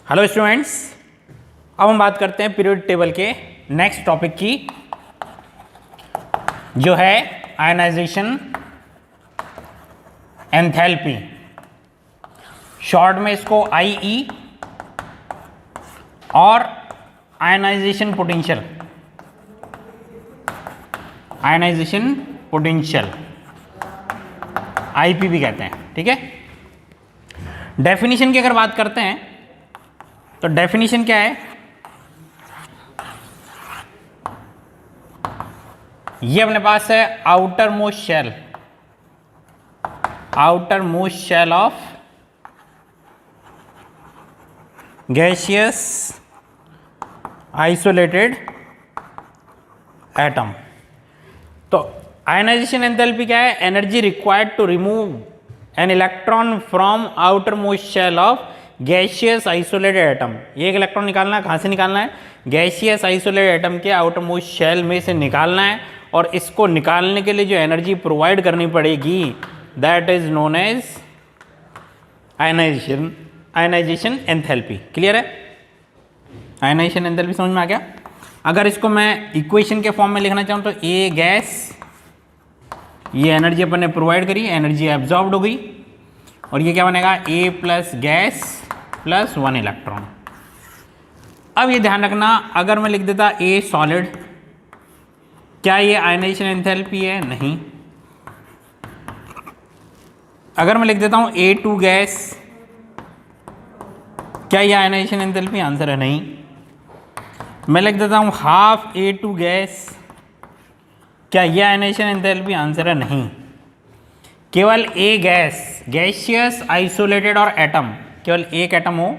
Hello students, अब हम बात करते हैं पीरियोडिक टेबल के नेक्स्ट टॉपिक की, जो है आयनाइजेशन एंथैल्पी। शॉर्ट में इसको आईई और ionisation potential, ionisation potential IP भी कहते हैं। ठीक है, डेफिनेशन की अगर बात करते हैं तो डेफिनेशन क्या है, ये अपने पास है outer most shell, outer most shell of gaseous isolated atom. तो आयनाइजेशन एंथैल्पी क्या है, energy required to remove an electron from outer most shell of gaseous isolated atom. ये एक इलेक्ट्रॉन निकालना है, कहाँ से निकालना है, गैसियस आइसोलेटेड एटम के आउटर मोस्ट शेल में से निकालना है, और इसको निकालने के लिए जो एनर्जी प्रोवाइड करनी पड़ेगी that is known as ionisation, ionisation enthalpy. Clear है, आयनाइजेशन एंथैल्पी समझ में आ गया। अगर इसको मैं इक्वेशन के फॉर्म में लिखना चाहूँ तो ए गैस, ये एनर्जी अपन ने प्रोवाइड करी, एनर्जी एब्जॉर्ब्ड हो गई, और ये क्या बनेगा, ए प्लस गैस प्लस 1 इलेक्ट्रॉन। अब ये ध्यान रखना, अगर मैं लिख देता ए सॉलिड, क्या ये आयनाइजेशन एंथैल्पी है? नहीं। अगर मैं लिख देता हूं A2 गैस, क्या ये आयनाइजेशन एंथैल्पी? आंसर है नहीं। मैं लिख देता हूं हाफ A2 गैस, क्या ये आयनाइजेशन एंथैल्पी? आंसर है नहीं। केवल ए गैस, गैसियस आइसोलेटेड और एटम, केवल एक एटम हो,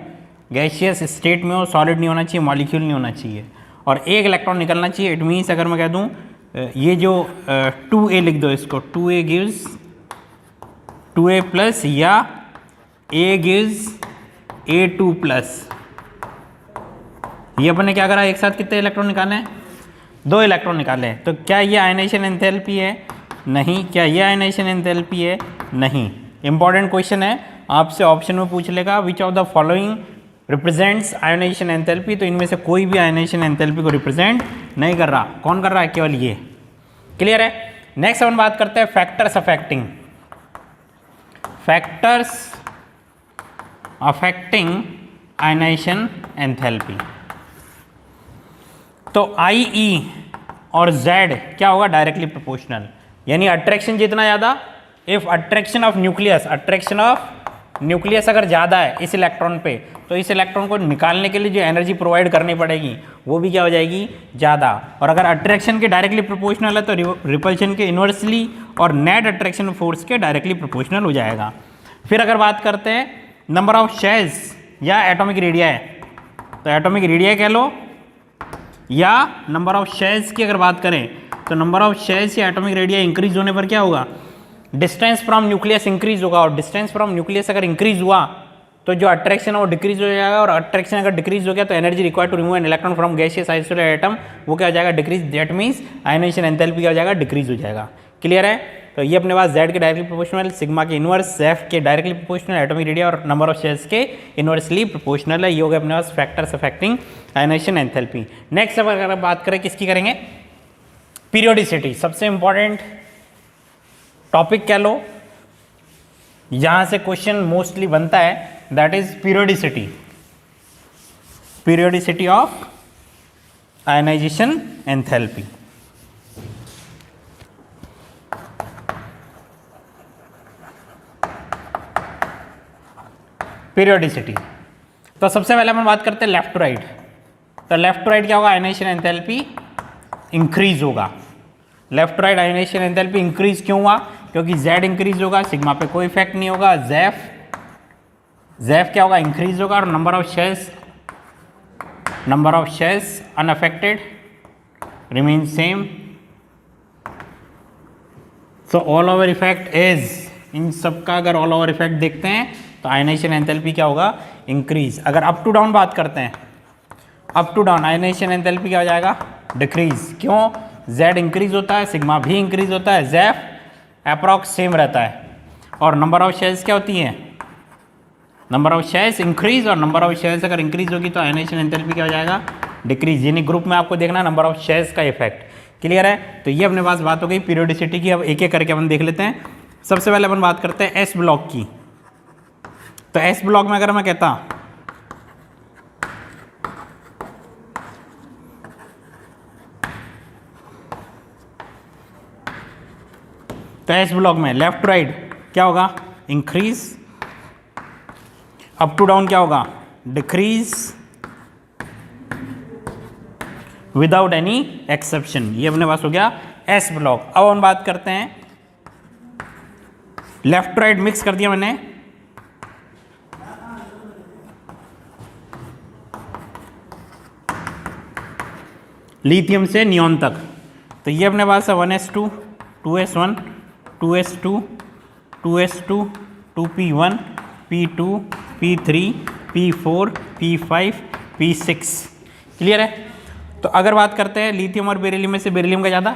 गैसियस स्टेट में हो, सॉलिड नहीं होना चाहिए, मॉलिक्यूल नहीं होना चाहिए, और एक इलेक्ट्रॉन निकलना चाहिए। इट मीन्स अगर मैं कह दूं ये जो 2a लिख दो, इसको 2a गिव्स 2a प्लस, या a गिव्स A2 प्लस। ये अपन ने क्या करा, एक साथ कितने इलेक्ट्रॉन निकाले हैं? 2 इलेक्ट्रॉन निकाले हैं। तो क्या ये आयनाइजेशन एंथैल्पी है? नहीं। क्या ये आयनाइजेशन एंथैल्पी है? नहीं। इंपॉर्टेंट क्वेश्चन है, आपसे ऑप्शन में पूछ लेगा which of the following represents ionisation enthalpy, तो इनमें से कोई भी आयनाइजेशन एंथैल्पी को रिप्रेजेंट नहीं कर रहा। कौन कर रहा है? केवल ये। क्लियर है। नेक्स्ट अपन बात करते हैं factors affecting, factors affecting ionisation enthalpy. तो IE और Z क्या होगा, डायरेक्टली प्रोपोर्शनल, यानी अट्रैक्शन जितना ज़्यादा, if attraction of nucleus, attraction of nucleus अगर ज़्यादा है इस इलेक्ट्रॉन पे, तो इस इलेक्ट्रॉन को निकालने के लिए जो एनर्जी प्रोवाइड करनी पड़ेगी वो भी क्या हो जाएगी, ज़्यादा। और अगर अट्रैक्शन के डायरेक्टली प्रोपोर्शनल है तो रिपल्शन के इन्वर्सली और नेट अट्रैक्शन फोर्स के डायरेक्टली प्रोपोर्शनल हो जाएगा। फिर अगर बात करते हैं नंबर ऑफ शेल्स या एटॉमिक रेडियाई, तो एटॉमिक रेडियाई कह लो, या नंबर ऑफ शेल्स की अगर बात करें तो नंबर ऑफ शेल्स या एटॉमिक रेडियाई इंक्रीज होने पर क्या होगा, डिस्टेंस फ्रॉम न्यूक्लियस इंक्रीज होगा, और डिस्टेंस फ्रॉम न्यूक्लियस अगर इंक्रीज हुआ तो जो अट्रैक्शन है वो डिक्रीज हो जाएगा, और अट्रैक्शन अगर डिक्रीज हो गया तो energy required to remove an electron from gaseous isolated atom, वो क्या हो जाएगा, decrease. That means ionisation enthalpy क्या हो जाएगा, डिक्रीज हो जाएगा। क्लियर है। तो ये अपने पास Z के डायरेक्टली प्रोपोर्शनल, सिग्मा के इनवर्स, F के डायरेक्टली प्रोपोर्शनल, एटॉमिक रेडिया और नंबर ऑफ शेल्स के इनवर्सली प्रोपोर्शनल है। ये हो गया अपने पास factors affecting ionisation enthalpy. Next अब अगर बात करें किसकी करेंगे, पीरियोडिसिटी, सबसे इंपॉर्टेंट टॉपिक कह लो, यहां से क्वेश्चन मोस्टली बनता है, that is periodicity, periodicity of ionisation enthalpy. Periodicity, तो सबसे पहले हम बात करते हैं लेफ्ट टू राइट। तो लेफ्ट टू राइट क्या होगा, आयनाइजेशन एंथैल्पी इंक्रीज होगा। Left to right ionisation enthalpy increase क्यों हुआ, क्योंकि Z इंक्रीज होगा, सिग्मा पे कोई इफेक्ट नहीं होगा, जेफ क्या होगा, इंक्रीज होगा, और number of shells unaffected remain same. So all over effect is, इन सबका अगर ऑल ओवर इफेक्ट देखते हैं तो आयनाइजेशन एंथैल्पी क्या होगा, इंक्रीज। अगर अप टू डाउन बात करते हैं, up to down ionisation enthalpy क्या हो जाएगा, डिक्रीज। क्यों, Z इंक्रीज होता है, सिग्मा भी इंक्रीज होता है, जेफ अप्रॉक्स सेम रहता है, और नंबर ऑफ शेल्स क्या होती हैं, नंबर ऑफ शेयर्स इंक्रीज, और नंबर ऑफ शेयर्स अगर इंक्रीज होगी तो आयनाइजेशन एंथैल्पी क्या हो जाएगा, डिक्रीज। यानी ग्रुप में आपको देखना नंबर ऑफ शेयर्स का इफेक्ट। क्लियर है? तो ये अपने पास बात हो गई पीरियोडिसिटी की। अब एक एक करके अपन देख लेते हैं। सबसे पहले अपन बात करते हैं एस ब्लॉक की। तो एस ब्लॉक में अगर मैं कहता तो एस ब्लॉक में लेफ्ट राइट क्या होगा, इंक्रीज, अप टू डाउन क्या होगा, डिक्रीज, विदाउट एनी एक्सेप्शन। ये अपने पास हो गया एस ब्लॉक। अब हम बात करते हैं लेफ्ट राइट मिक्स कर दिया मैंने, लिथियम से नियॉन तक। तो ये अपने पास है 1s2, 2s1, 2s2, 2s2, 2p1, p2, p3, p4, p5, p6। Clear है? तो अगर बात करते हैं लिथियम और बेरिलियम में से बेरिलियम का ज़्यादा,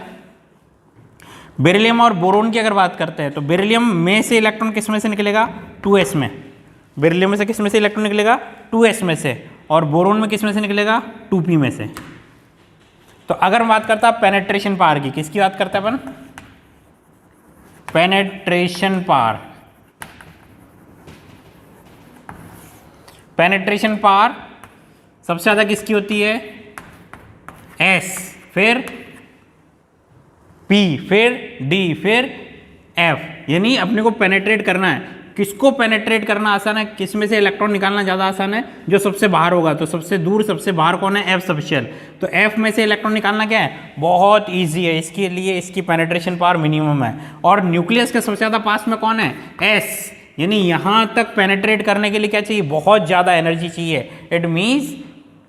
बेरिलियम और बोरोन की अगर बात करते हैं तो बेरिलियम में से इलेक्ट्रॉन किस में से निकलेगा, 2s में। बेरिलियम में से किस में से इलेक्ट्रॉन निकलेगा, 2s में से। और बोरोन में किस में से निकलेगा, 2p में से। तो अगर हम बात करता है पेनेट्रेशन पावर की, किसकी बात करते हैं अपन, पेनेट्रेशन पावर। पेनेट्रेशन पावर सबसे ज़्यादा किसकी होती है, S, फिर P, फिर D, फिर F। यानी अपने को पेनेट्रेट करना है। किसको पेनेट्रेट करना आसान है, किस में से इलेक्ट्रॉन निकालना ज़्यादा आसान है, जो सबसे बाहर होगा। तो सबसे दूर सबसे बाहर कौन है, F सबशेल। तो F में से इलेक्ट्रॉन निकालना क्या है, बहुत ईजी है। इसके लिए इसकी पेनेट्रेशन पावर मिनिमम है। और न्यूक्लियस के सबसे ज़्यादा पास में कौन है, S। यानी यहाँ तक पेनेट्रेट करने के लिए क्या चाहिए, बहुत ज़्यादा एनर्जी चाहिए। इट मीन्स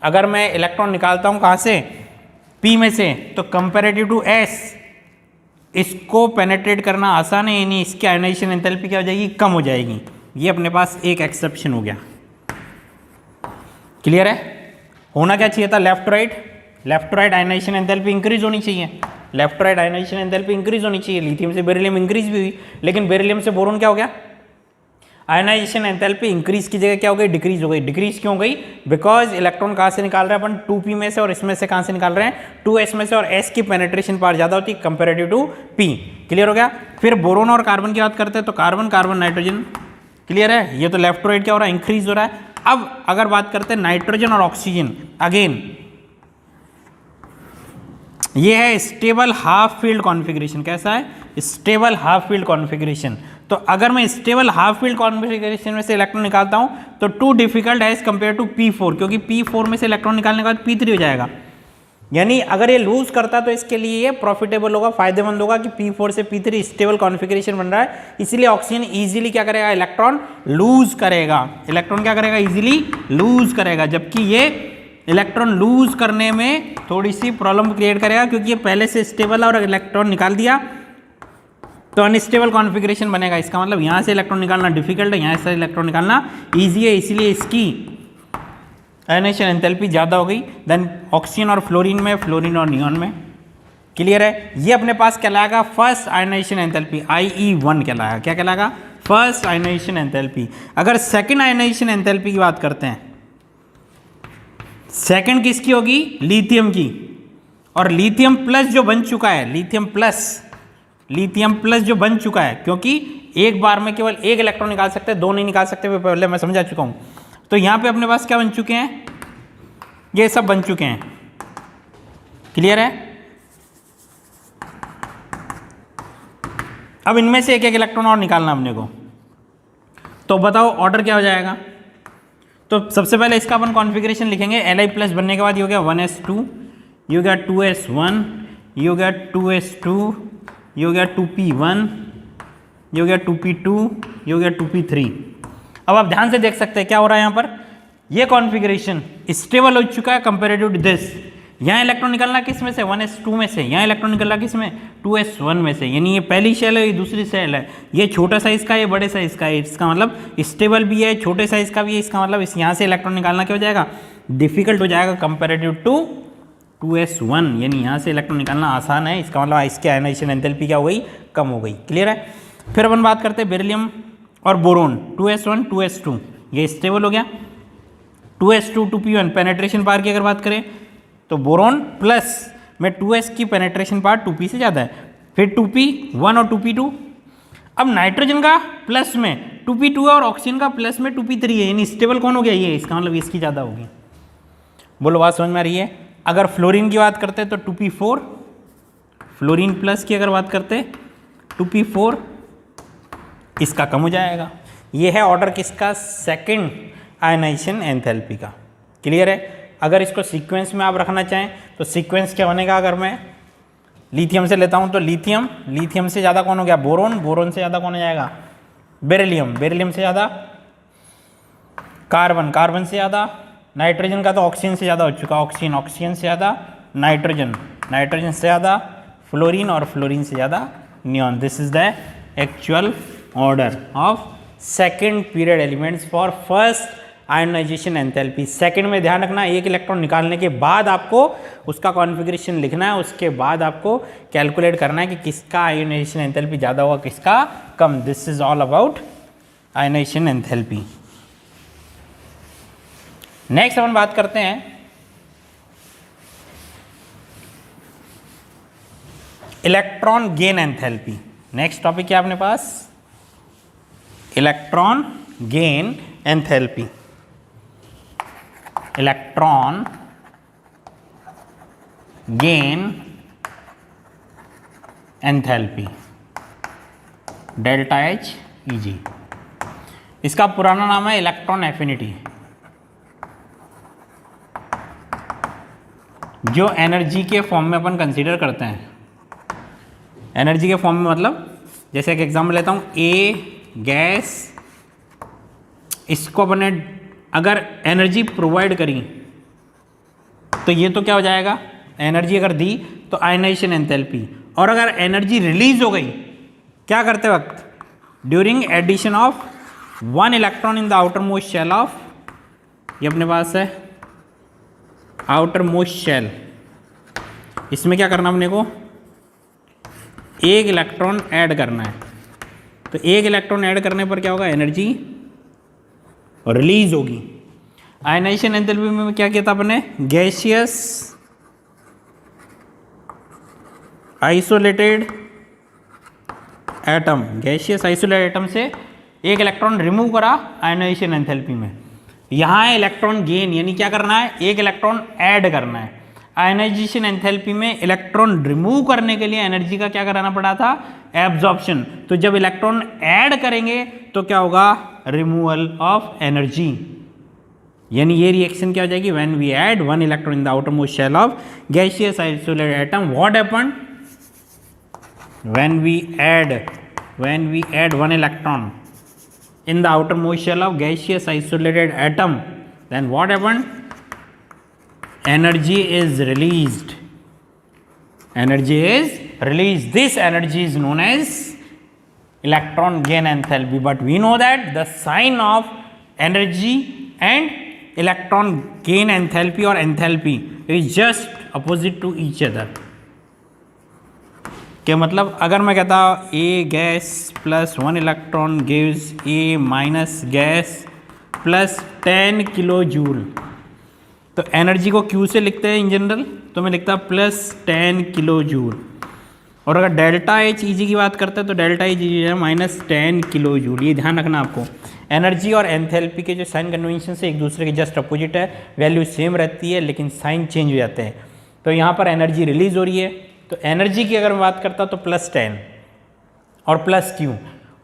अगर मैं इलेक्ट्रॉन निकालता हूँ कहाँ से, P में से, तो कंपेरेटिव टू S इसको पेनेट्रेट करना आसान है। यानी इसकी आयनाइजेशन एंथैल्पी क्या हो जाएगी, कम हो जाएगी। ये अपने पास एक एक्सेप्शन हो गया। क्लियर है? होना क्या चाहिए था, left right ionisation enthalpy increase होनी चाहिए। Left right ionisation enthalpy increase होनी चाहिए। लिथियम से बेरिलियम इंक्रीज भी हुई, लेकिन बेरिलियम से बोरोन क्या हो गया, आयनाइजेशन एंथैल्पी इंक्रीज की जगह क्या हो गई, डिक्रीज हो गई। डिक्रीज क्यों हो गई, बिकॉज इलेक्ट्रॉन कहाँ से निकाल रहे हैं अपन, 2p में से, और इसमें से कहाँ से निकाल रहे हैं, 2s में से। और s की पेनेट्रेशन पावर ज़्यादा होती है कंपेरेटिव टू p। क्लियर हो गया? फिर बोरोन और कार्बन की बात करते हैं तो कार्बन, नाइट्रोजन। क्लियर है? ये तो लेफ्ट टू राइट क्या हो रहा है, इंक्रीज हो रहा है। अब अगर बात करते हैं नाइट्रोजन और ऑक्सीजन, अगेन ये है स्टेबल हाफ फील्ड कॉन्फ़िगरेशन। कैसा है, स्टेबल हाफ फील्ड कॉन्फ़िगरेशन। तो अगर मैं स्टेबल हाफ फील्ड कॉन्फ़िगरेशन में से इलेक्ट्रॉन निकालता हूं तो too difficult as compare to P4, क्योंकि P4 में से इलेक्ट्रॉन निकालने के बाद P3 हो जाएगा। यानी अगर ये लूज करता तो इसके लिए ये प्रॉफिटेबल होगा, फायदेमंद होगा कि P4 से P3 स्टेबल कॉन्फ़िगरेशन बन रहा है। इसलिए ऑक्सीजन इजीली क्या करेगा, इलेक्ट्रॉन लूज करेगा। इलेक्ट्रॉन क्या करेगा, इजीली लूज करेगा। जबकि ये इलेक्ट्रॉन लूज करने में थोड़ी सी प्रॉब्लम क्रिएट करेगा, क्योंकि ये पहले से स्टेबल है और इलेक्ट्रॉन निकाल दिया तो अनस्टेबल कॉन्फ़िगरेशन बनेगा। इसका मतलब यहाँ से इलेक्ट्रॉन निकालना डिफिकल्ट है, यहाँ से इलेक्ट्रॉन निकालना ईजी है। इसलिए इसकी आयनाइजेशन एंथैल्पी ज़्यादा हो गई देन ऑक्सीजन और फ्लोरीन में, फ्लोरीन और नियॉन में। क्लियर है? ये अपने पास कहलाएगा फर्स्ट आयनाइजेशन एंथैल्पी, IE1 कहलाएगा। क्या कहलाएगा, फर्स्ट आयनाइजेशन एंथैल्पी। अगर सेकेंड आयनाइजेशन एंथैल्पी की बात करते हैं, सेकेंड किसकी होगी, लिथियम की। और लिथियम प्लस जो बन चुका है, लिथियम प्लस जो बन चुका है, क्योंकि एक बार में केवल एक इलेक्ट्रॉन निकाल सकते हैं, दो नहीं निकाल सकते, पहले मैं समझा चुका हूं। तो यहां पे अपने पास क्या बन चुके हैं, ये सब बन चुके हैं। क्लियर है? अब इनमें से एक एक इलेक्ट्रॉन और निकालना अपने को। तो बताओ ऑर्डर क्या हो जाएगा। तो सबसे पहले इसका अपन कॉन्फ़िगरेशन लिखेंगे। Li प्लस बनने के बाद ये हो गया 1s2, ये हो गया 2s1, ये हो गया 2s2, ये हो गया 2p1, ये हो गया 2p2, ये हो गया 2p3। अब आप ध्यान से देख सकते हैं क्या हो रहा है यहाँ पर, ये कॉन्फ़िगरेशन स्टेबल हो चुका है कंपेरेटिव टू दिस। यहाँ इलेक्ट्रॉन निकलना किस में से, 1s2 में से। यहाँ इलेक्ट्रॉन निकलना किस में, 2s1 में से। यानी ये पहली शेल है, ये दूसरी शेल है। ये छोटा साइज़ का, ये बड़े साइज़ का है। इसका मतलब स्टेबल भी है, छोटे साइज़ का भी है। इसका मतलब इस यहाँ से इलेक्ट्रॉन निकालना क्या हो जाएगा, डिफिकल्ट हो जाएगा कंपेरेटिव टू 2s1। यानी यहाँ से इलेक्ट्रॉन निकालना आसान है। इसका मतलब इसके आयनाइजेशन एंथैल्पी क्या हो गई, कम हो गई। क्लियर है? फिर अपन बात करते हैं बेरिलियम और बोरोन, 2s1 2s2। ये स्टेबल हो गया। 2s2 2p1 पेनेट्रेशन पावर की अगर बात करें तो बोरॉन प्लस में 2s की पेनेट्रेशन पावर 2p से ज़्यादा है, फिर 2p1 और 2p2। अब नाइट्रोजन का प्लस में 2p2 और ऑक्सीजन का प्लस में 2p3 है, यानी स्टेबल कौन हो गया ये, इसका मतलब इसकी ज़्यादा होगी। बोलो बात समझ में आ रही है। अगर फ्लोरीन की बात करते हैं तो 2p4, फ्लोरीन प्लस की अगर बात करते 2p4, इसका कम हो जाएगा। ये है ऑर्डर किसका, सेकंड आयनाइजेशन एंथैल्पी का। क्लियर है। अगर इसको सीक्वेंस में आप रखना चाहें तो सीक्वेंस क्या बनेगा, अगर मैं लिथियम से लेता हूं तो लिथियम, लिथियम से ज़्यादा कौन हो गया, बोरोन, बोरोन से ज़्यादा कौन हो जाएगा, बेरिलियम, बेरिलियम से ज़्यादा कार्बन, कार्बन से ज़्यादा नाइट्रोजन का तो ऑक्सीजन से ज़्यादा हो चुका, ऑक्सीजन, ऑक्सीजन से ज़्यादा नाइट्रोजन, नाइट्रोजन से ज़्यादा फ्लोरीन और फ्लोरीन से ज़्यादा neon. This is the actual order of second period elements for first ionisation enthalpy. Second में ध्यान रखना, एक इलेक्ट्रॉन निकालने के बाद आपको उसका कॉन्फ़िगरेशन लिखना है, उसके बाद आपको कैलकुलेट करना है कि किसका आयनाइजेशन एंथैल्पी ज़्यादा होगा, किसका कम। This is all about ionisation enthalpy. Next अपन बात करते हैं electron gain enthalpy. Next topic क्या अपने पास, electron gain enthalpy. Electron gain enthalpy, delta H E G. इसका पुराना नाम है इलेक्ट्रॉन एफिनिटी। जो एनर्जी के फॉर्म में अपन कंसीडर करते हैं, एनर्जी के फॉर्म में मतलब जैसे एक एग्जांपल लेता हूँ, ए गैस, इसको अपने अगर एनर्जी प्रोवाइड करी तो ये तो क्या हो जाएगा, एनर्जी अगर दी तो आयनाइजेशन एंथैल्पी। और अगर एनर्जी रिलीज हो गई क्या करते वक्त, during addition of 1 electron in the outer most shell of, ये अपने पास है आउटर मोस्ट शेल, इसमें क्या करना अपने को, एक इलेक्ट्रॉन ऐड करना है। तो एक इलेक्ट्रॉन ऐड करने पर क्या होगा, एनर्जी रिलीज होगी। आयनाइजेशन एंथैल्पी में क्या किया था अपने, gaseous isolated atom, gaseous isolated atom से एक इलेक्ट्रॉन रिमूव करा आयनाइजेशन एंथैल्पी में। यहाँ है इलेक्ट्रॉन गेन, यानी क्या करना है, एक इलेक्ट्रॉन ऐड करना है। आयनाइजेशन एंथैल्पी में इलेक्ट्रॉन रिमूव करने के लिए एनर्जी का क्या कराना पड़ा था, एब्जॉर्प्शन। तो जब इलेक्ट्रॉन ऐड करेंगे तो क्या होगा, रिमूवल ऑफ एनर्जी। यानी ये रिएक्शन क्या हो जाएगी, when we add 1 electron in the outer most shell of gaseous isolated atom, what happened, when we add 1 electron in the outermost shell of gaseous isolated atom, then what happened, energy is released, energy is released. This energy is known as electron gain enthalpy. But we know that the sign of energy and electron gain enthalpy or enthalpy is just opposite to each other. क्या मतलब, अगर मैं कहता A gas plus 1 electron gives A minus gas plus 10 kilo joule, तो energy को Q से लिखते हैं इन जनरल, तो मैं लिखता प्लस 10 किलो जूल। और अगर डेल्टा एच ई जी की बात करते हैं तो डेल्टा एच ई जी है माइनस 10 किलो जूल। ये ध्यान रखना आपको, एनर्जी और एंथैल्पी के जो साइन कन्वेंशन से एक दूसरे के जस्ट अपोजिट है, वैल्यू सेम रहती है लेकिन साइन चेंज हो जाते हैं। तो यहाँ पर एनर्जी रिलीज हो रही है, तो एनर्जी की अगर मैं बात करता तो प्लस 10 और प्लस क्यू,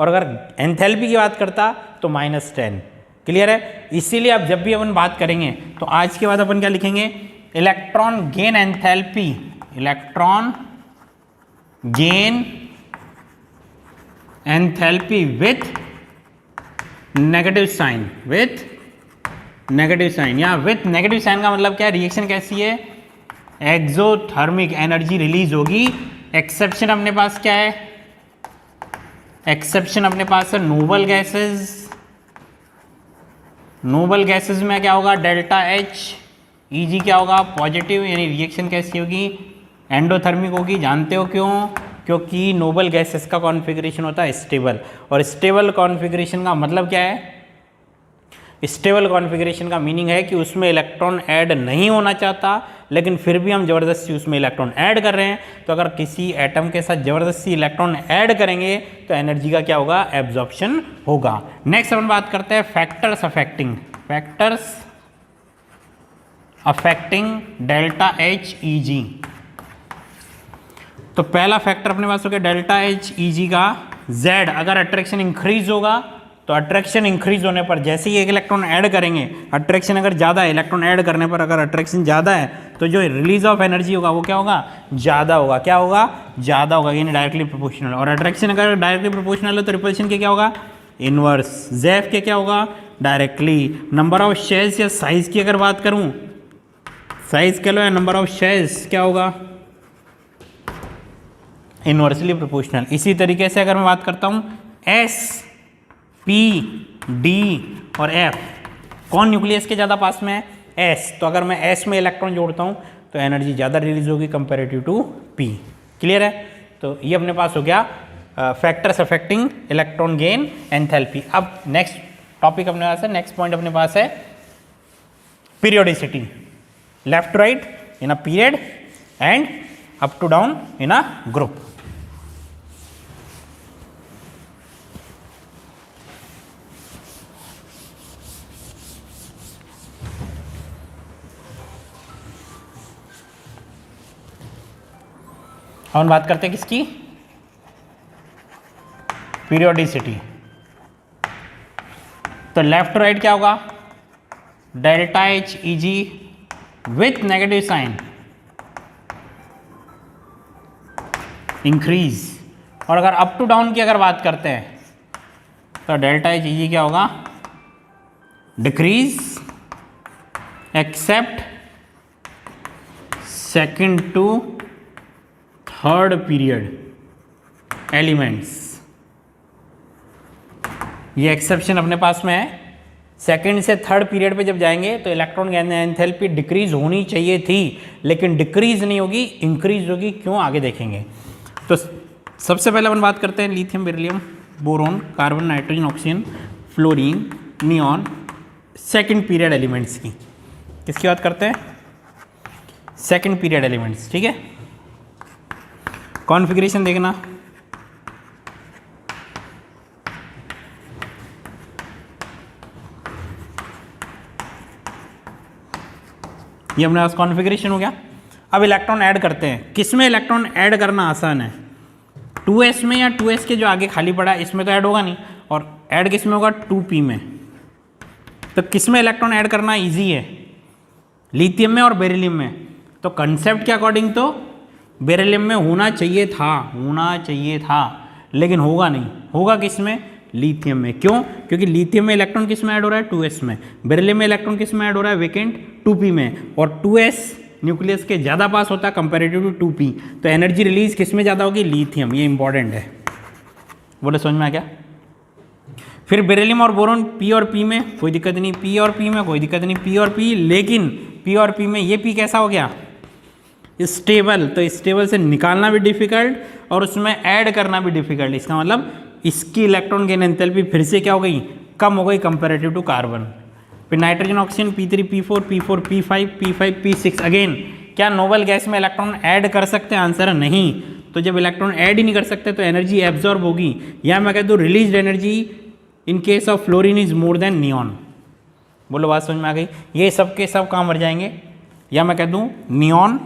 और अगर एंथैल्पी की बात करता तो माइनस 10। क्लियर है। इसीलिए अब जब भी अपन बात करेंगे तो आज के बाद अपन क्या लिखेंगे, electron gain enthalpy, electron gain enthalpy with negative sign, with negative sign. या विथ नेगेटिव साइन का मतलब क्या है, रिएक्शन कैसी है, एक्सोथर्मिक, एनर्जी रिलीज होगी। एक्सेप्शन अपने पास क्या है, एक्सेप्शन अपने पास है नोबल गैसेस। नोबल गैसेस में क्या होगा, डेल्टा एच ई जी क्या होगा, पॉजिटिव, यानी रिएक्शन कैसी होगी, एंडोथर्मिक होगी। जानते हो क्यों, क्योंकि नोबल गैसेस का कॉन्फ़िगरेशन होता है स्टेबल, और स्टेबल कॉन्फ़िगरेशन का मतलब क्या है, स्टेबल कॉन्फ़िगरेशन का मीनिंग है कि उसमें इलेक्ट्रॉन ऐड नहीं होना चाहता, लेकिन फिर भी हम ज़बरदस्ती उसमें इलेक्ट्रॉन ऐड कर रहे हैं। तो अगर किसी एटम के साथ ज़बरदस्ती इलेक्ट्रॉन ऐड करेंगे तो एनर्जी का क्या होगा, एब्जॉर्प्शन होगा। नेक्स्ट अपन बात करते हैं factors affecting delta H E G. तो पहला फैक्टर अपने पास हो गया डेल्टा एच ई जी का Z। अगर अट्रैक्शन इंक्रीज होगा तो अट्रैक्शन इंक्रीज होने पर जैसे ही एक इलेक्ट्रॉन ऐड करेंगे, अट्रैक्शन अगर ज़्यादा है, इलेक्ट्रॉन ऐड करने पर अगर अट्रैक्शन ज़्यादा है तो जो रिलीज ऑफ एनर्जी होगा वो क्या होगा, ज़्यादा होगा। क्या होगा, ज़्यादा होगा, यानी डायरेक्टली प्रोपोर्शनल। और अट्रैक्शन अगर डायरेक्टली प्रोपोर्शनल है तो रिपल्शन के क्या होगा, इनवर्स। जेफ के क्या होगा, डायरेक्टली। नंबर ऑफ शेल्स या साइज की अगर बात करूँ, साइज कह लो या नंबर ऑफ शेल्स, क्या होगा, इनवर्सली प्रोपोर्शनल। इसी तरीके से अगर मैं बात करता हूँ एस, पी, डी और एफ, कौन न्यूक्लियस के ज़्यादा पास में है, एस। तो अगर मैं एस में इलेक्ट्रॉन जोड़ता हूँ तो एनर्जी ज़्यादा रिलीज होगी कंपेरेटिव टू पी। क्लियर है। तो ये अपने पास हो गया factors affecting electron gain enthalpy. अब नेक्स्ट टॉपिक अपने पास है, नेक्स्ट पॉइंट अपने पास है periodicity. Left to right in a period and up to down in a group. हम बात करते हैं किसकी, पीरियोडिसिटी। तो लेफ्ट टू राइट क्या होगा, delta H E G with negative sign increase. और अगर अप टू डाउन की अगर बात करते हैं तो डेल्टा एच ई जी क्या होगा, decrease except second to third period elements. ये एक्सेप्शन अपने पास में है। सेकंड से थर्ड पीरियड पे जब जाएंगे तो इलेक्ट्रॉन एंथैल्पी डिक्रीज होनी चाहिए थी, लेकिन डिक्रीज नहीं होगी, इंक्रीज होगी। क्यों, आगे देखेंगे। तो सबसे पहले अपन बात करते हैं lithium, beryllium, boron, carbon, nitrogen, oxygen, fluorine, neon, second period elements की। किसकी बात करते हैं, सेकंड पीरियड एलिमेंट्स। ठीक है, कॉन्फ़िगरेशन देखना, ये अपने पास कॉन्फ़िगरेशन हो गया। अब इलेक्ट्रॉन ऐड करते हैं। किस में इलेक्ट्रॉन ऐड करना आसान है, 2s में या 2s के जो आगे खाली पड़ा है इसमें तो ऐड होगा नहीं, और ऐड किस में होगा, 2p में। तो किस में इलेक्ट्रॉन ऐड करना इजी है, लिथियम में और बेरिलियम में। तो कंसेप्ट के अकॉर्डिंग तो बेरिलियम में होना चाहिए था, लेकिन होगा नहीं। होगा किस में, लिथियम में। क्यों, क्योंकि लिथियम में इलेक्ट्रॉन किस में ऐड हो रहा है, 2s में। बेरिलियम में इलेक्ट्रॉन किस में ऐड हो रहा है, वेकेंट 2p में। और 2s न्यूक्लियस के ज़्यादा पास होता है कंपेरेटिव टू 2p। तो एनर्जी रिलीज किस में ज़्यादा होगी, लिथियम। ये इंपॉर्टेंट है, बोले समझ में आ गया। फिर बेरिलियम और बोरोन p और p में कोई दिक्कत नहीं, p और p में कोई दिक्कत नहीं, p और p। लेकिन p और p में ये p कैसा हो गया, स्टेबल। तो स्टेबल से निकालना भी डिफिकल्ट और उसमें ऐड करना भी डिफिकल्ट। इसका मतलब इसकी इलेक्ट्रॉन गेन एंथैल्पी फिर से क्या हो गई, कम हो गई कंपेरेटिव टू कार्बन। फिर nitrogen, oxygen, P3, P4, P4, P5, P5, P6। Again क्या नोबल गैस में इलेक्ट्रॉन ऐड कर सकते हैं, आंसर है नहीं। तो जब इलेक्ट्रॉन ऐड ही नहीं कर सकते तो एनर्जी एब्जॉर्ब होगी, या मैं कह दूँ release energy in case of fluorine is more then neon. बोलो बात समझ में आ गई। ये सब के सब काम मर जाएंगे। या मैं कह दूँ नियॉन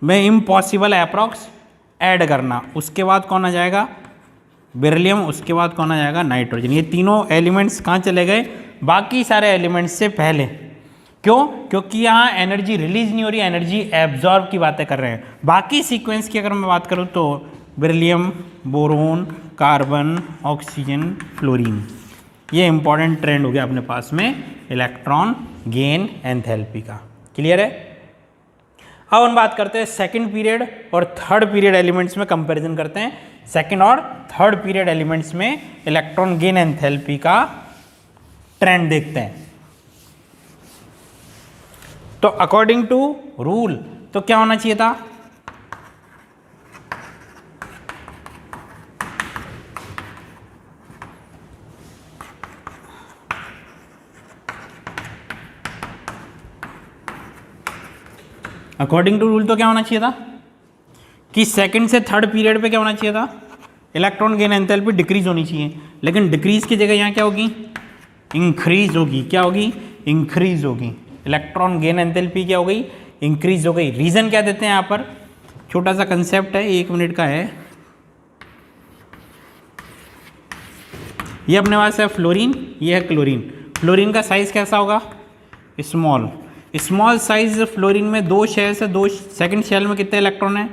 में इम्पॉसिबल है अप्रॉक्स ऐड करना। उसके बाद कौन आ जाएगा, बेरिलियम। उसके बाद कौन आ जाएगा, नाइट्रोजन। ये तीनों एलिमेंट्स कहाँ चले गए, बाकी सारे एलिमेंट्स से पहले। क्यों, क्योंकि यहाँ एनर्जी रिलीज नहीं हो रही, एनर्जी एब्जॉर्ब की बातें कर रहे हैं। बाकी सीक्वेंस की अगर मैं बात करूँ तो beryllium, boron, carbon, oxygen, fluorine. ये इंपॉर्टेंट ट्रेंड हो गया अपने पास में इलेक्ट्रॉन गेन एंथैल्पी का। क्लियर है। अब हम बात करते हैं सेकंड पीरियड और थर्ड पीरियड एलिमेंट्स में कंपैरिजन करते हैं। सेकंड और थर्ड पीरियड एलिमेंट्स में इलेक्ट्रॉन गेन एंथैल्पी का ट्रेंड देखते हैं। तो अकॉर्डिंग टू रूल तो क्या होना चाहिए था, अकॉर्डिंग टू रूल तो क्या होना चाहिए था कि सेकंड से थर्ड पीरियड पे क्या होना चाहिए था, इलेक्ट्रॉन गेन एंथैल्पी डिक्रीज होनी चाहिए, लेकिन डिक्रीज की जगह यहाँ क्या होगी, इंक्रीज होगी। क्या होगी, इंक्रीज होगी। इलेक्ट्रॉन गेन एंथैल्पी क्या हो गई, इंक्रीज हो गई। रीजन क्या देते हैं यहाँ पर, छोटा सा कंसेप्ट है, 1 मिनट का है। ये अपने पास है फ्लोरीन, ये है क्लोरीन। फ्लोरीन का साइज कैसा होगा, स्मॉल। स्मॉल साइज फ्लोरीन में 2 शेल से 2 सेकंड शेल में कितने इलेक्ट्रॉन है,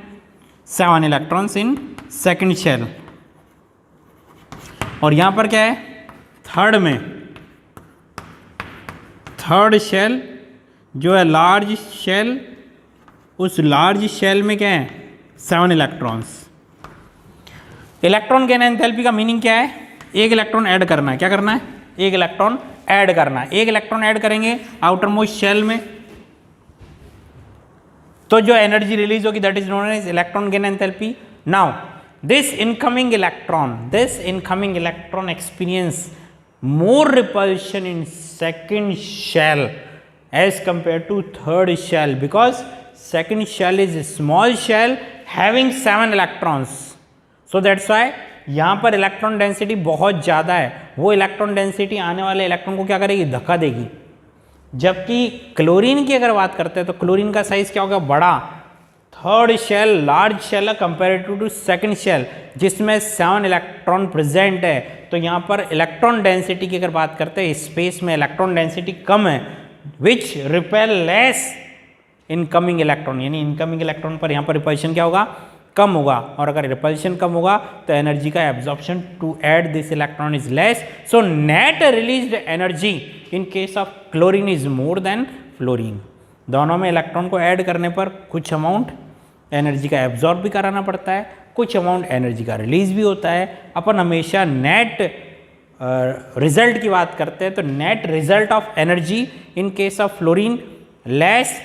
7 इलेक्ट्रॉन्स इन सेकंड शेल। और यहाँ पर क्या है, थर्ड में, थर्ड शेल जो है लार्ज शेल, उस लार्ज शेल में क्या है, 7 इलेक्ट्रॉन्स। इलेक्ट्रॉन गेन एंथैल्पी का मीनिंग क्या है, एक इलेक्ट्रॉन ऐड करना है। क्या करना है, एक इलेक्ट्रॉन ऐड करना है। एक इलेक्ट्रॉन ऐड करेंगे आउटर मोस्ट शेल में, तो जो एनर्जी रिलीज होगी that is known as electron gain enthalpy. Now this incoming electron experience more repulsion in second shell as compared to third shell, because second shell is a small shell having 7 electrons, so that's why यहाँ पर electron density बहुत ज़्यादा है। वो electron density आने वाले electron को क्या करेगी, धक्का देगी। जबकि क्लोरीन की अगर बात करते हैं तो क्लोरीन का साइज क्या होगा, बड़ा। थर्ड शेल लार्ज शेल है कंपेरेटिव टू सेकंड शेल जिसमें 7 इलेक्ट्रॉन प्रेजेंट है। तो यहाँ पर इलेक्ट्रॉन डेंसिटी की अगर बात करते हैं, स्पेस में इलेक्ट्रॉन डेंसिटी कम है, विच रिपेल लेस इनकमिंग इलेक्ट्रॉन, यानी इनकमिंग इलेक्ट्रॉन पर यहाँ पर रिपल्शन क्या होगा, कम होगा। और अगर रिपल्शन कम होगा तो एनर्जी का absorption to add this electron is less, so net released energy in case of chlorine is more than fluorine. दोनों में इलेक्ट्रॉन को ऐड करने पर कुछ अमाउंट एनर्जी का एब्जॉर्ब भी कराना पड़ता है, कुछ अमाउंट एनर्जी का रिलीज भी होता है। अपन हमेशा नेट रिजल्ट की बात करते हैं, तो net result of energy in case of fluorine less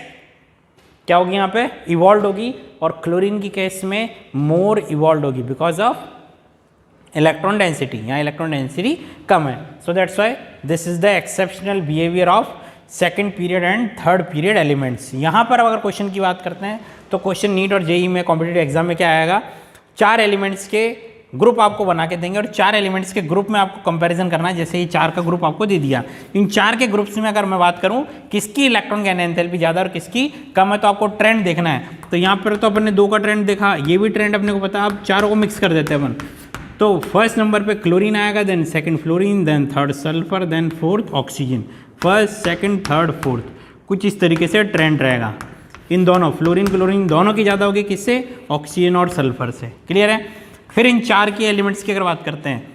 क्या होगी, यहाँ पे इवॉल्व होगी, और क्लोरीन की केस में मोर इवॉल्व होगी बिकॉज ऑफ इलेक्ट्रॉन डेंसिटी। यहाँ इलेक्ट्रॉन डेंसिटी कम है, so that's why this is the exceptional behaviour of second period and third period elements. यहाँ पर अगर क्वेश्चन की बात करते हैं तो क्वेश्चन नीट और जेई में कॉम्पिटिटिव एग्जाम में क्या आएगा, 4 एलिमेंट्स के ग्रुप आपको बना के देंगे और 4 एलिमेंट्स के ग्रुप में आपको कंपैरिजन करना है। जैसे ये 4 का ग्रुप आपको दे दिया, इन 4 के ग्रुप्स में अगर मैं बात करूं किसकी इलेक्ट्रॉन गेन एंथैल्पी ज़्यादा और किसकी कम है, तो आपको ट्रेंड देखना है। तो यहाँ पर तो अपन ने 2 का ट्रेंड देखा, ये भी ट्रेंड अपने को पता, अब चारों को मिक्स कर देते हैं अपन। तो फर्स्ट नंबर पे क्लोरीन आएगा, then second fluorine, then third sulphur, then fourth oxygen. First second third fourth कुछ इस तरीके से ट्रेंड रहेगा। इन दोनों फ्लोरीन क्लोरीन दोनों की ज़्यादा होगी, किससे, ऑक्सीजन और सल्फर से। क्लियर है। फिर इन 4 की एलिमेंट्स की अगर बात करते हैं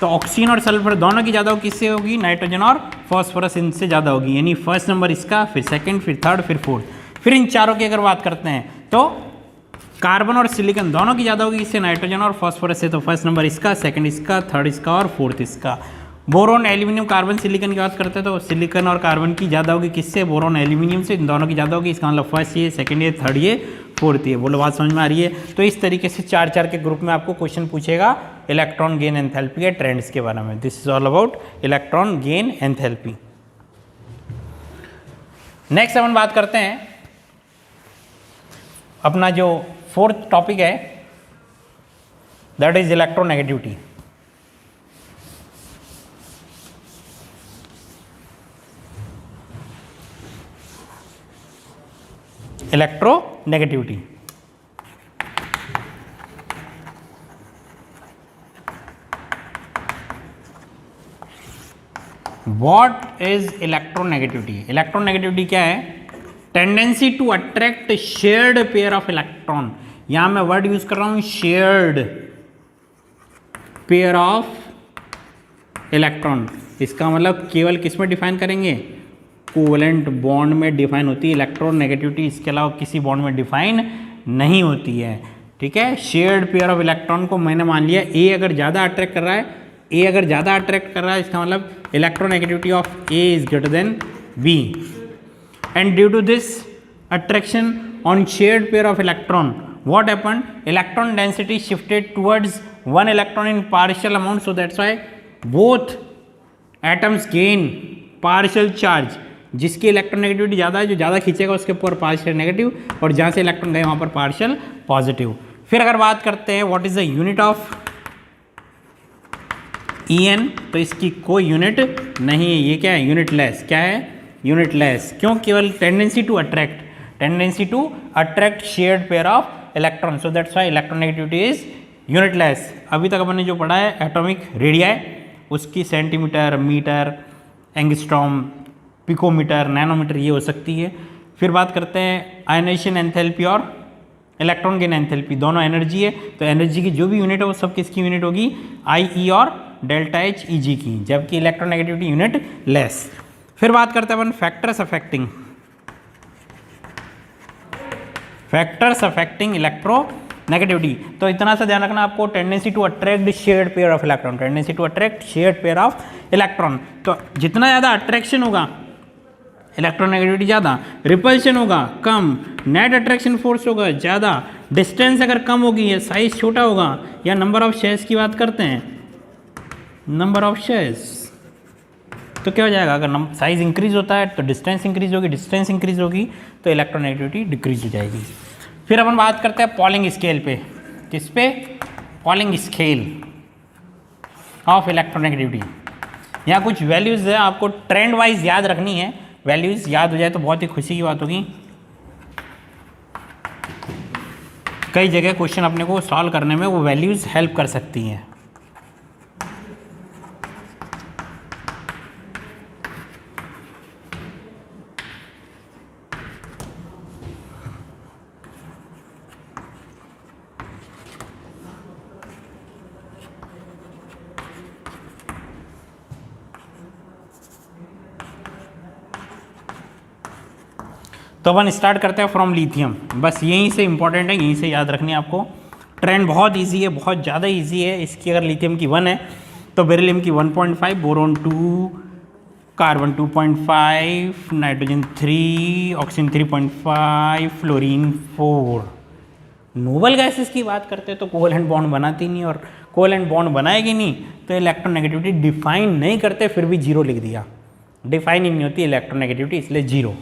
तो ऑक्सीजन और सल्फर दोनों की ज़्यादा होगी, किससे होगी, नाइट्रोजन और फॉस्फोरस इनसे ज़्यादा होगी। यानी फर्स्ट नंबर इसका, फिर सेकंड, फिर थर्ड, फिर फोर्थ। फिर इन चारों की अगर बात करते हैं तो कार्बन और सिलिकॉन दोनों की ज़्यादा होगी, इससे नाइट्रोजन और फॉस्फोरस से। तो फर्स्ट नंबर इसका, सेकंड इसका, थर्ड इसका और फोर्थ इसका। बोरोन एल्यूमिनियम कार्बन सिलिकॉन की बात करते हैं तो सिलिकॉन और कार्बन की ज़्यादा होगी, किससे, बोरोन एल्यूमिनियम से। इन दोनों की ज़्यादा होगी, इसका मतलब फर्स्ट ये, सेकंड ये, थर्ड ये, फोर्थ ये। बोलो बात समझ में आ रही है। तो इस तरीके से 4 के ग्रुप में आपको क्वेश्चन पूछेगा इलेक्ट्रॉन गेन एंथैल्पी के ट्रेंड्स के बारे में। This is all about electron gain enthalpy. Next अपन बात करते हैं अपना जो 4th टॉपिक है, that is electronegativity. Electronegativity what is electronegativity. Electronegativity क्या है, tendency to attract shared pair of electron. यहां मैं वर्ड यूज कर रहा हूं शेयर्ड पेयर ऑफ इलेक्ट्रॉन। इसका मतलब केवल किस में डिफाइन करेंगे, कोवेलेंट बॉन्ड में डिफाइन होती है इलेक्ट्रोनेगेटिविटी, इसके अलावा किसी बॉन्ड में डिफाइन नहीं होती है। ठीक है, शेयर्ड पेयर ऑफ इलेक्ट्रॉन को मैंने मान लिया ए अगर ज़्यादा अट्रैक्ट कर रहा है, ए अगर ज़्यादा अट्रैक्ट कर रहा है, इसका मतलब electronegativity of A is greater than B. And due to this attraction on shared pair of electron, what happened, electron density shifted towards one electron in partial amount, so that's why both atoms gain partial charge, जिसकी electronegativity ज़्यादा है, जो ज़्यादा खींचेगा उसके ऊपर partial negative, और जहाँ से इलेक्ट्रॉन गए वहाँ पर पार्शियल पॉजिटिव। फिर अगर बात करते हैं what is the unit of En, तो इसकी कोई यूनिट नहीं है, ये क्या है, यूनिटलेस। क्या है, यूनिटलेस। क्यों, केवल tendency to attract shared pair of electron, so that's why electronegativity is unitless. अभी तक अपन ने जो पढ़ा है एटॉमिक रेडियाई, उसकी centimetre, metre, angstrom, picometre, nanometre ये हो सकती है। फिर बात करते हैं आयनाइजेशन एंथैल्पी और इलेक्ट्रॉन गेन एंथैल्पी, दोनों एनर्जी है, तो एनर्जी की जो भी यूनिट है वो सब किसकी यूनिट होगी, आई और डेल्टा एच ई जी की, जबकि इलेक्ट्रोनेगेटिविटी यूनिट लेस। फिर बात करते हैं अपन फैक्टर्स अफेक्टिंग इलेक्ट्रोनेगेटिविटी। तो इतना सा ध्यान रखना आपको, tendency to attract shared pair of electron, तो जितना ज़्यादा अट्रैक्शन होगा इलेक्ट्रोनेगेटिविटी ज़्यादा, रिपल्शन होगा कम, नेट अट्रैक्शन फोर्स होगा ज़्यादा, डिस्टेंस अगर कम होगी या साइज छोटा होगा, या नंबर ऑफ शेयर्स की बात करते हैं, नंबर ऑफ शेयर्स, तो क्या हो जाएगा, अगर साइज इंक्रीज होता है तो डिस्टेंस इंक्रीज होगी, तो इलेक्ट्रोनेगेटिविटी डिक्रीज हो जाएगी। फिर अपन बात करते हैं पॉलिंग स्केल पे, किस पे, पॉलिंग स्केल ऑफ इलेक्ट्रोनेगेटिविटी। यहाँ कुछ वैल्यूज़ है, आपको ट्रेंड वाइज याद रखनी है, वैल्यूज़ याद हो जाए तो बहुत ही खुशी की बात होगी। कई जगह क्वेश्चन अपने को सॉल्व करने में वो वैल्यूज़ हेल्प कर सकती हैं। तो अपन स्टार्ट करते हैं फ्रॉम लिथियम, बस यहीं से इंपॉर्टेंट है, यहीं से याद रखनी है आपको। ट्रेंड बहुत इजी है, बहुत ज़्यादा इजी है इसकी। अगर लिथियम की 1 है तो बेरिलियम की 1.5, boron 2, carbon 2.5, nitrogen 3, oxygen 3.5, fluorine 4। Noble gases की बात करते हैं तो कोवेलेंट बॉन्ड बनाती नहीं, और कोवेलेंट बॉन्ड बनाएगी नहीं तो इलेक्ट्रोनेगेटिविटी डिफाइन नहीं करते, फिर भी 0 लिख दिया, डिफाइन ही नहीं होती इलेक्ट्रोनेगेटिविटी, इसलिए 0।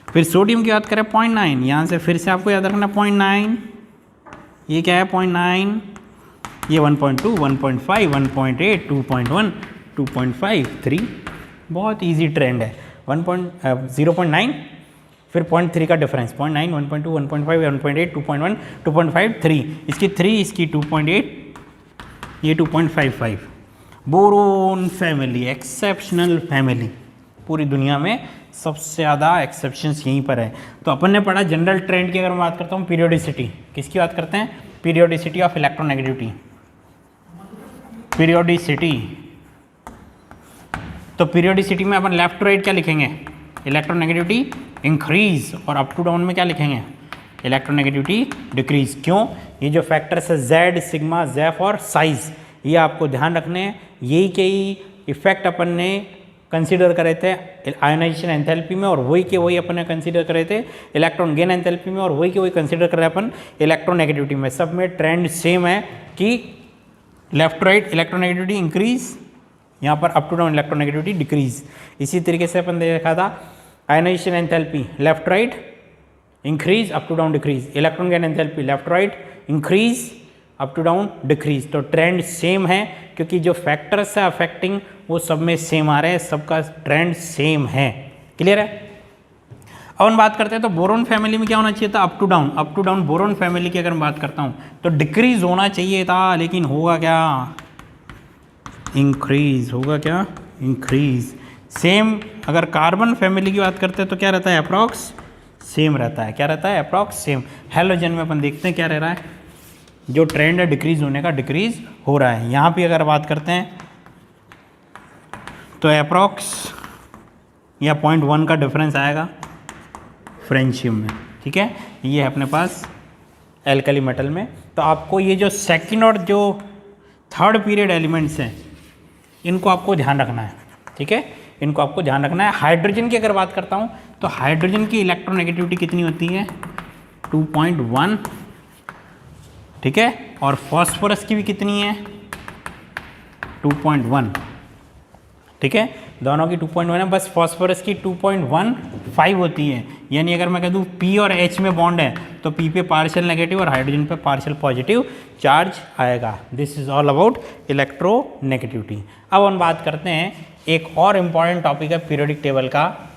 फिर सोडियम की बात करें 0.9, यहाँ से फिर से आपको याद रखना 0.9, ये क्या है 0.9, ये 1.2, 1.5, 1.8, 2.1, 2.5, 3, बहुत इजी ट्रेंड है। 0.9, फिर 0.3 का डिफरेंस, 0.9, 1.2, 1.5, 1.8, 2.1, 2.5, 3, इसकी 3, इसकी 2.8, ये 2.55। बोरोन फैमिली, एक्सेप्शनल फैमिली, पूरी दुनिया में सबसे ज़्यादा एक्सेप्शंस यहीं पर है। तो अपन ने पढ़ा जनरल ट्रेंड की, अगर मैं बात करता हूँ पीरियोडिसिटी, किसकी बात करते हैं, पीरियोडिसिटी ऑफ इलेक्ट्रोनेगेटिविटी, पीरियोडिसिटी। तो पीरियोडिसिटी में अपन लेफ्ट टू राइट क्या लिखेंगे, इलेक्ट्रोनेगेटिविटी इंक्रीज, और अप टू डाउन में क्या लिखेंगे, इलेक्ट्रोनेगेटिविटी डिक्रीज। क्यों, ये जो फैक्टर्स है जेड, सिग्मा, जेफ और साइज, ये आपको ध्यान रखने हैं। यही कई इफेक्ट अपन ने कंसीडर करे थे आयनाइजेशन एंथैल्पी में, और वही के वही अपन ने कंसीडर करे थे इलेक्ट्रॉन गेन एंथैल्पी में, और वही के वही कंसीडर करे अपन इलेक्ट्रोनेगेटिविटी में। सब में ट्रेंड सेम है कि लेफ्ट राइट इलेक्ट्रोनेगेटिविटी इंक्रीज, यहाँ पर up to down electronegativity decrease. इसी तरीके से अपन देखा था ionization enthalpy left right increase, up to down decrease, electron gain enthalpy left right increase, up to down decrease. तो ट्रेंड सेम है, क्योंकि जो फैक्टर्स है अफेक्टिंग वो सब में सेम आ रहे हैं, सबका ट्रेंड सेम है। क्लियर है। अब हम बात करते हैं तो बोरोन फैमिली में क्या होना चाहिए था, up to down boron family की अगर मैं बात करता हूँ तो डिक्रीज होना चाहिए था, लेकिन होगा क्या, इंक्रीज होगा, क्या इंक्रीज। सेम अगर कार्बन फैमिली की बात करते हैं तो क्या रहता है, अप्रॉक्स सेम रहता है। क्या रहता है, अप्रॉक्स सेम। हेलोजन में अपन देखते हैं क्या रह रहा है, जो ट्रेंड है डिक्रीज होने का, डिक्रीज हो रहा है। यहाँ पे अगर बात करते हैं तो अप्रॉक्स या 0.1 का डिफरेंस आएगा फ्रेंशियम में। ठीक है, ये है अपने पास एल्कली मेटल में। तो आपको ये जो सेकंड और जो थर्ड पीरियड एलिमेंट्स हैं इनको आपको ध्यान रखना है। ठीक है, इनको आपको ध्यान रखना है। हाइड्रोजन की अगर बात करता हूँ तो हाइड्रोजन की इलेक्ट्रोनेगेटिविटी कितनी होती है, 2.1। ठीक है, और फॉस्फोरस की भी कितनी है, 2.1। ठीक है, दोनों की 2.1 है, बस फॉस्फोरस की 2.15 होती है। यानी अगर मैं कह दूँ P और H में बॉन्ड है तो P पे पार्शियल नेगेटिव और हाइड्रोजन पे पार्शियल पॉजिटिव चार्ज आएगा। This is all about electronegativity. अब हम बात करते हैं एक और इम्पॉर्टेंट टॉपिक है पीरियोडिक टेबल का,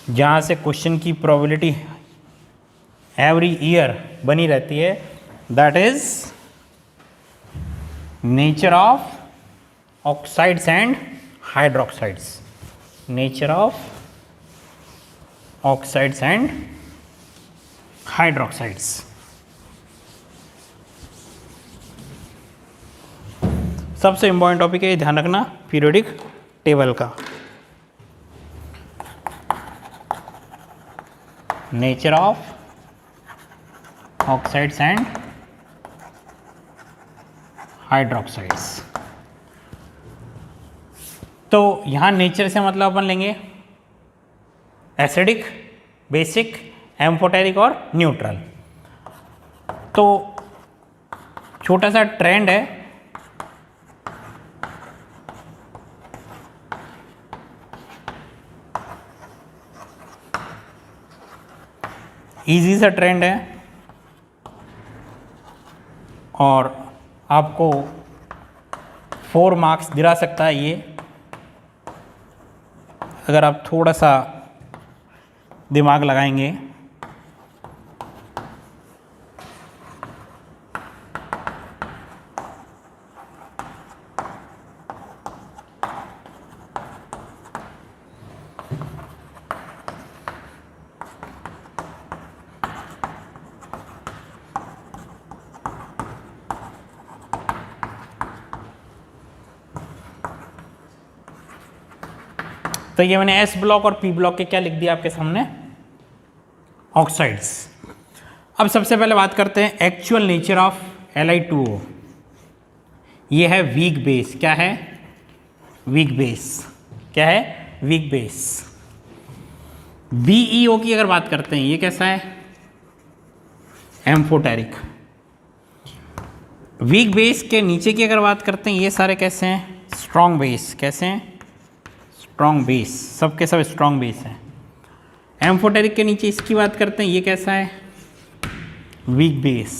जहाँ से क्वेश्चन की प्रोबेबिलिटी एवरी ईयर बनी रहती है, that is nature of oxides and hydroxides. Nature of oxides and hydroxides. सबसे इंपॉर्टेंट टॉपिक है, ध्यान रखना पीरियोडिक टेबल का। Nature of oxides and hydroxides. तो यहां नेचर से मतलब अपन लेंगे एसिडिक, बेसिक, एम्फोटेरिक और न्यूट्रल। तो छोटा सा ट्रेंड है, इजी सा ट्रेंड है और आपको 4 मार्क्स दिला सकता है ये, अगर आप थोड़ा सा दिमाग लगाएंगे। तो ये मैंने एस ब्लॉक और पी ब्लॉक के क्या लिख दिया आपके सामने, ऑक्साइड्स। अब सबसे पहले बात करते हैं एक्चुअल नेचर ऑफ Li2O। ये है वीक बेस। क्या है? Weak base. क्या है? Weak base. BeO की अगर बात करते हैं, ये कैसा है? एम्फोटेरिक। वीक बेस के नीचे की अगर बात करते हैं, ये सारे कैसे हैं? Strong base. कैसे हैं? Strong base. सब के सब स्ट्रॉन्ग बेस है। एम्फोटेरिक के नीचे इसकी बात करते हैं, ये कैसा है? Weak base.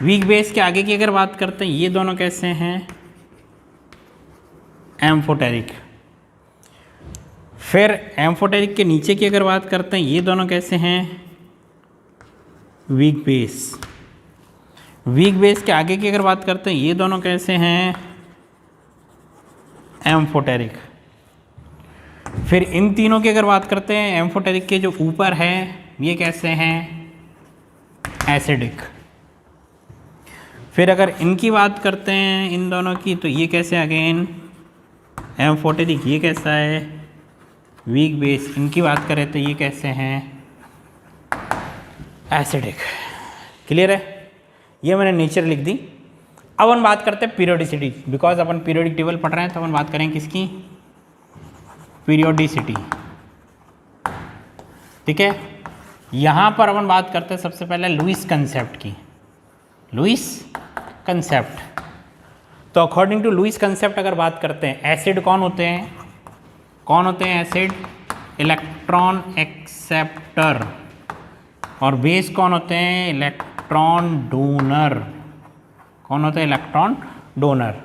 वीक बेस के आगे की अगर बात करते हैं, ये दोनों कैसे हैं? एम्फोटेरिक। फिर एम्फोटेरिक के नीचे की अगर बात करते हैं, ये दोनों कैसे हैं? Weak base. वीक बेस के आगे की अगर बात करते हैं, ये दोनों कैसे हैं? एम्फोटेरिक। फिर इन तीनों की अगर बात करते हैं, एम्फोटेरिक के जो ऊपर है ये कैसे हैं? एसिडिक। फिर अगर इनकी बात करते हैं, इन दोनों की, तो ये कैसे अगेन? एम्फोटेरिक। ये कैसा है? Weak base. इनकी बात करें तो ये कैसे हैं? एसिडिक। क्लियर है? ये मैंने नेचर लिख दी। अब हम बात करते हैं periodicity, because upon periodic table पढ़ रहे हैं, तो अपन बात करें किसकी? पीरियोडिसिटी। ठीक है, यहां पर अपन बात करते हैं सबसे पहले लुईस कंसेप्ट की। Lewis concept. तो अकॉर्डिंग टू लुईस कंसेप्ट अगर बात करते हैं, एसिड कौन होते हैं? कौन होते हैं एसिड? Electron acceptor. और बेस कौन होते हैं? Electron donor. कौन होते हैं? Electron donor.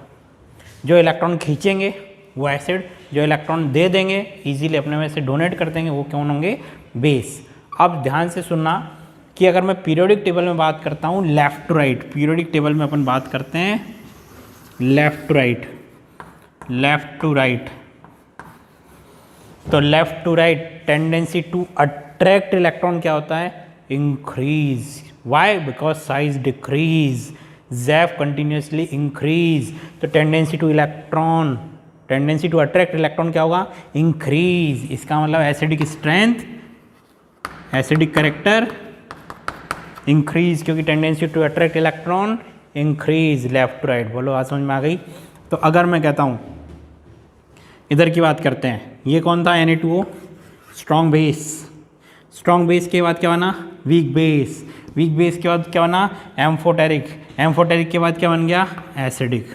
जो इलेक्ट्रॉन खींचेंगे वो एसिड, जो इलेक्ट्रॉन दे देंगे इजीली अपने में से डोनेट कर देंगे, वो कौन होंगे? बेस। अब ध्यान से सुनना कि अगर मैं पीरियोडिक टेबल में बात करता हूँ left to right, periodic table में अपन बात करते हैं left to right. Left to right, तो left to right tendency to attract electron क्या होता है? Increase. Why? Because size decrease, zeff continuously increase. तो tendency to electron, tendency to attract electron क्या होगा? इंक्रीज। इसका मतलब acidic strength, acidic character increase, क्योंकि tendency to attract electron increase. Left to right. बोलो आज समझ में आ गई? तो अगर मैं कहता हूँ, इधर की बात करते हैं, ये कौन था? Na2O, strong base. Strong base के बाद क्या बना? Weak base. वीक बेस के बाद क्या बना? एम्फोटेरिक। एम्फोटेरिक के बाद क्या बन गया? एसिडिक।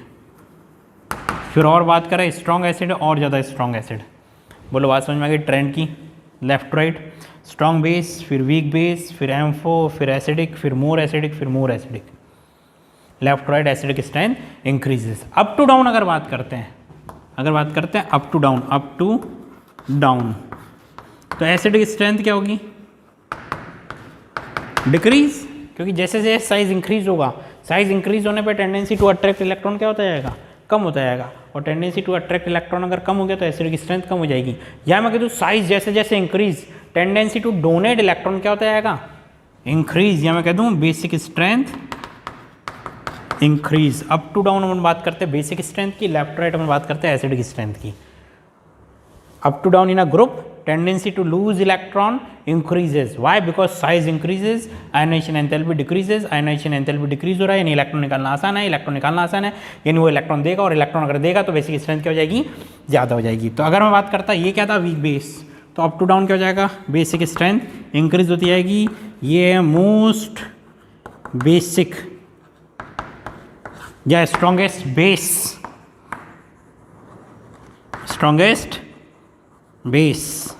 फिर और बात करें स्ट्रॉन्ग एसिड और ज़्यादा स्ट्रॉन्ग एसिड, बोलो बात समझ में आ गई ट्रेंड की, लेफ्ट राइट, स्ट्रॉन्ग बेस, फिर वीक बेस, फिर एम्फो, फिर एसिडिक, फिर मोर एसिडिक, फिर more acidic, left right acidic strength increases. Up to down अगर बात करते हैं, अप टू डाउन, तो एसिडिक स्ट्रेंथ क्या होगी, डिक्रीज, क्योंकि जैसे जैसे साइज इंक्रीज होगा, साइज इंक्रीज होने पे टेंडेंसी टू अट्रैक्ट इलेक्ट्रॉन क्या होता जाएगा, कम होता जाएगा, और टेंडेंसी टू अट्रैक्ट इलेक्ट्रॉन अगर कम हो गया तो एसिडिक स्ट्रेंथ कम हो जाएगी। या मैं कहूँ साइज जैसे जैसे increase, tendency to donate electron क्या होता जाएगा, इंक्रीज, या मैं कह दूँ basic strength increase. Up to down हम बात करते हैं बेसिक स्ट्रेंथ की, लेफ्ट राइट हम बात करते हैं एसिडिक स्ट्रेंथ की। Up to down in a group, tendency to lose electron increases, why, because size increases, ionization enthalpy decreases, ionization enthalpy decrease हो रहा है, यानी इलेक्ट्रॉन निकालना आसान है, यानी वो इलेक्ट्रॉन देगा, और इलेक्ट्रॉन अगर देगा तो बेसिक स्ट्रेंथ क्या हो जाएगी, ज़्यादा हो जाएगी। तो अगर मैं बात करता ये क्या था, वीक बेस, तो अप टू डाउन क्या हो जाएगा, बेसिक स्ट्रेंथ इंक्रीज होती जाएगी, ये है मोस्ट बेसिक या स्ट्रॉन्गेस्ट बेस,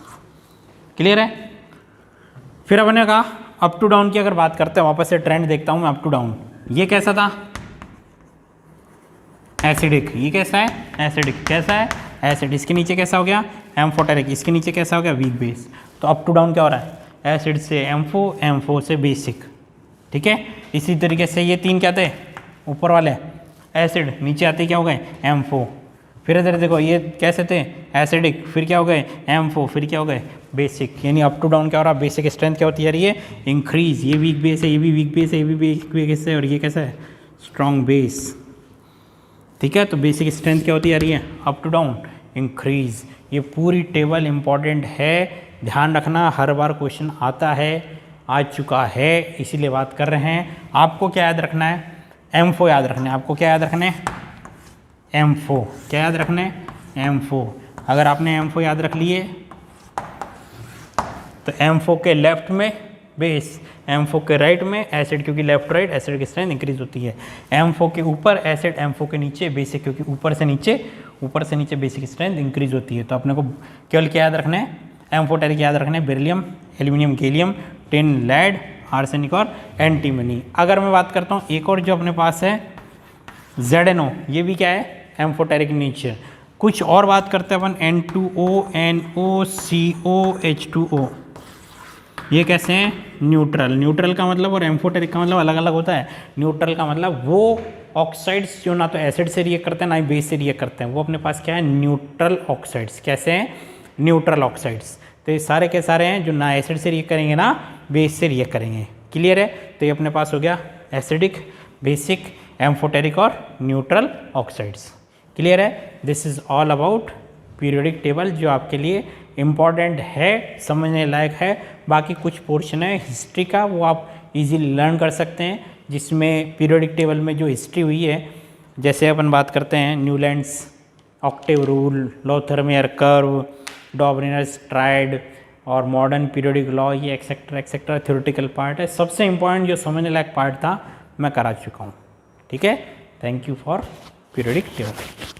क्लियर है। फिर अपन ने कहा अप टू डाउन की अगर बात करते हैं, वापस से ट्रेंड देखता हूं मैं, अप टू डाउन, ये कैसा था, एसिडिक, ये कैसा है, एसिडिक, कैसा है, एसिड, इसके नीचे कैसा हो गया, एम्फोटेरिक, इसके नीचे कैसा हो गया, वीक बेस। तो अप टू डाउन क्या हो रहा है, एसिड से एम्फो, एम्फो से बेसिक, ठीक है। इसी तरीके से ये तीन क्या थे, ऊपर वाले एसिड, नीचे आते क्या हो गए, एम्फो, फिर इधर देखो ये कैसे थे, एसिडिक, फिर क्या हो गए, एम्फो, फिर क्या हो गए, बेसिक। यानी अप टू डाउन क्या हो रहा है, बेसिक स्ट्रेंथ क्या होती जा रही है, इंक्रीज। ये वीक बेस है, ये भी वीक बेस है, ये भी वीक बेस है, और ये कैसा है, स्ट्रॉन्ग बेस, ठीक है। तो बेसिक स्ट्रेंथ क्या होती जा रही है, अप टू डाउन इंक्रीज। ये पूरी टेबल इंपॉर्टेंट है, ध्यान रखना, हर बार क्वेश्चन आता है, आ चुका है, इसीलिए बात कर रहे हैं। आपको क्या याद रखना है, एम्फो याद रखना है, आपको क्या याद रखना है, एम्फो, क्या याद रखना है, एम्फो। अगर आपने एम्फो याद रख लिए तो एम्फो के लेफ्ट में बेस, एम्फो के राइट में एसिड, क्योंकि लेफ्ट राइट एसिड की स्ट्रेंथ इंक्रीज होती है। एम्फो के ऊपर एसिड, एम्फो के नीचे बेसिक, क्योंकि ऊपर से नीचे बेसिक स्ट्रेंथ इंक्रीज होती है। तो अपने को केवल क्या याद रखना है, एम्फोटेरिक याद रखना है, beryllium, aluminium, gallium, tin, lead, arsenic और एंटीमनी। अगर मैं बात करता हूँ एक और जो अपने पास है ZNO, ये भी क्या है, एम्फोटेरिक नेचर। कुछ और बात करते हैं अपन, N2O, NOCO, H2O, ये कैसे हैं, न्यूट्रल का मतलब और एम्फोटेरिक का मतलब अलग अलग होता है। न्यूट्रल का मतलब वो ऑक्साइड्स जो ना तो एसिड से रिएक्ट करते हैं ना ही बेस से रिएक्ट करते हैं, वो अपने पास क्या है, न्यूट्रल ऑक्साइड्स। कैसे हैं, न्यूट्रल ऑक्साइड्स। तो ये सारे के सारे हैं जो ना एसिड से रिएक्ट करेंगे ना बेस से रिएक्ट करेंगे, क्लियर है। तो ये अपने पास हो गया एसिडिक, बेसिक, एम्फोटेरिक और न्यूट्रल ऑक्साइड्स, क्लियर है। This is all about periodic table, जो आपके लिए इम्पॉर्टेंट है, समझने लायक है। बाकी कुछ पोर्शन है हिस्ट्री का, वो आप इजीली लर्न कर सकते हैं, जिसमें पीरियोडिक टेबल में जो हिस्ट्री हुई है, जैसे अपन बात करते हैं Newlands octave rule, Lothar Meyer curve, Dobereiner's triad और मॉडर्न पीरियोडिक लॉ, ये एक्सेट्रा थ्योरेटिकल पार्ट है। सबसे इम्पॉर्टेंट जो समझने लायक पार्ट था मैं करा चुका हूँ, ठीक है। Thank you for periodic table.